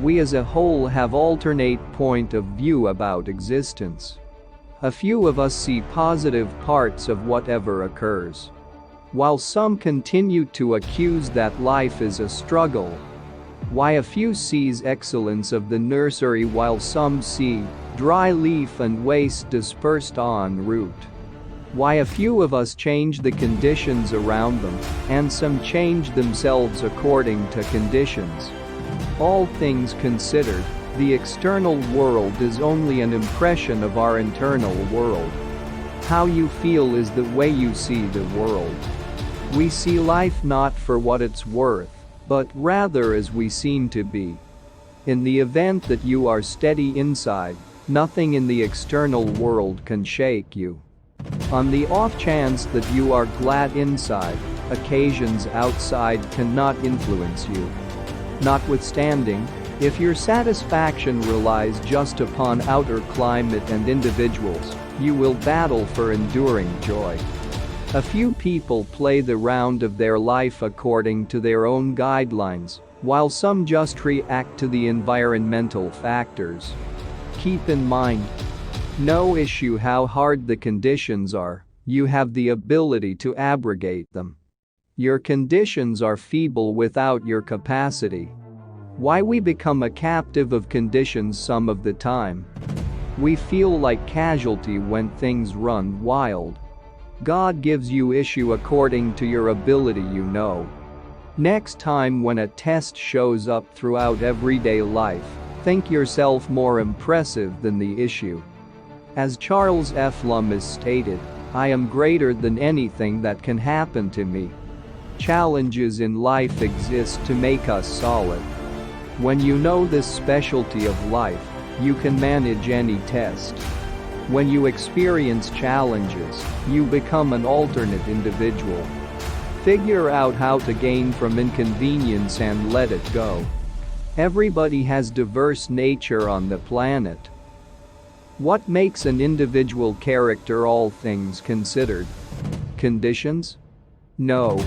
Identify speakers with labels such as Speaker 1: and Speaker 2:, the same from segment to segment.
Speaker 1: we as a whole have alternate point of view about existence. A few of us see positive parts of whatever occurs, while some continue to accuse that life is a struggle. Why a few sees excellence of the nursery while some see dry leaf and waste dispersed en route. Why a few of us change the conditions around them, and some change themselves according to conditions. All things considered, the external world is only an impression of our internal world. How you feel is the way you see the world. We see life not for what it's worth, but rather as we seem to be. In the event that you are steady inside, nothing in the external world can shake you. On the off chance that you are glad inside, occasions outside cannot influence you. Notwithstanding, if your satisfaction relies just upon outer climate and individuals, you will battle for enduring joy. A few people play the round of their life according to their own guidelines, while some just react to the environmental factors. Keep in mind, no issue how hard the conditions are, you have the ability to abrogate them. Your conditions are feeble without your capacity. Why we become a captive of conditions some of the time. We feel like casualty when things run wild. God gives you issue according to your ability, you know. Next time when a test shows up throughout everyday life, think yourself more impressive than the issue. As Charles F. Lummis stated, I am greater than anything that can happen to me. Challenges in life exist to make us solid. When you know this specialty of life, you can manage any test. When you experience challenges, you become an alternate individual. Figure out how to gain from inconvenience and let it go. Everybody has diverse nature on the planet. What makes an individual character, all things considered? Conditions? No.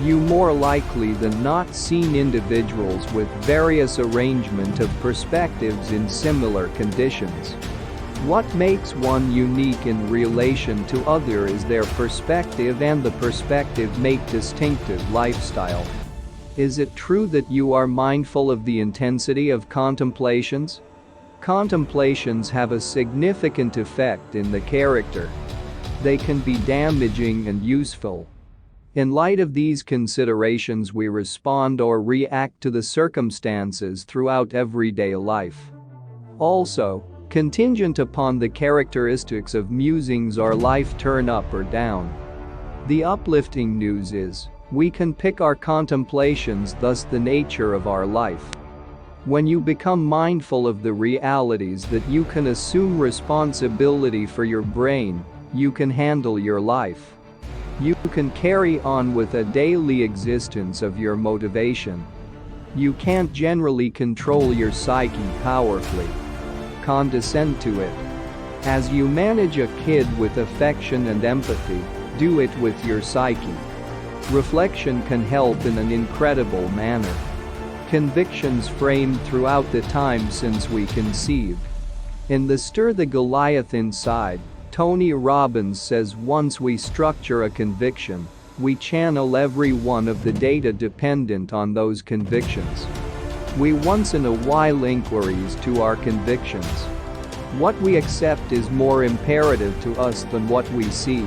Speaker 1: You more likely than not seen individuals with various arrangement of perspectives in similar conditions. What makes one unique in relation to other is their perspective, and the perspective make distinctive lifestyle. Is it true that you are mindful of the intensity of contemplations? Contemplations have a significant effect in the character. They can be damaging and useful. In light of these considerations, we respond or react to the circumstances throughout everyday life. Also, contingent upon the characteristics of musings, our life turn up or down. The uplifting news is, we can pick our contemplations, thus the nature of our life. When you become mindful of the realities that you can assume responsibility for your brain, you can handle your life. You can carry on with a daily existence of your motivation. You can't generally control your psyche powerfully. Condescend to it. As you manage a kid with affection and empathy, do it with your psyche. Reflection can help in an incredible manner. Convictions framed throughout the time since we conceived. In the Stir the Goliath Inside, Tony Robbins says once we structure a conviction, we channel every one of the data dependent on those convictions. We once in a while inquiries to our convictions. What we accept is more imperative to us than what we see.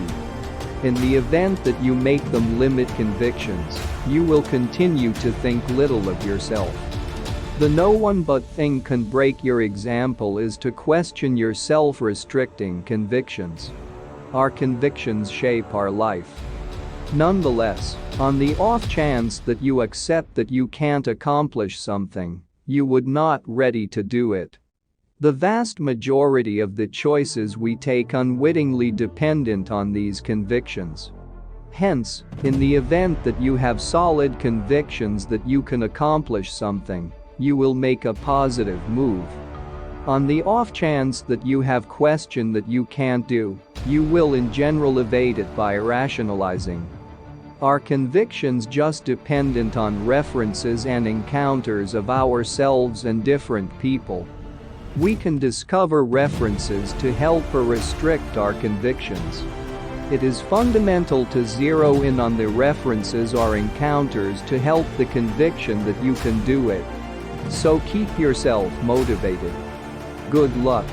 Speaker 1: In the event that you make them limit convictions, you will continue to think little of yourself. The no one but thing can break your example is to question your self-restricting convictions. Our convictions shape our life. Nonetheless, on the off chance that you accept that you can't accomplish something, you would not ready to do it. The vast majority of the choices we take unwittingly dependent on these convictions. Hence, in the event that you have solid convictions that you can accomplish something, you will make a positive move. On the off chance that you have question that you can't do, you will in general evade it by rationalizing. Are convictions just dependent on references and encounters of ourselves and different people? We can discover references to help or restrict our convictions. It is fundamental to zero in on the references or encounters to help the conviction that you can do it. So keep yourself motivated. Good luck.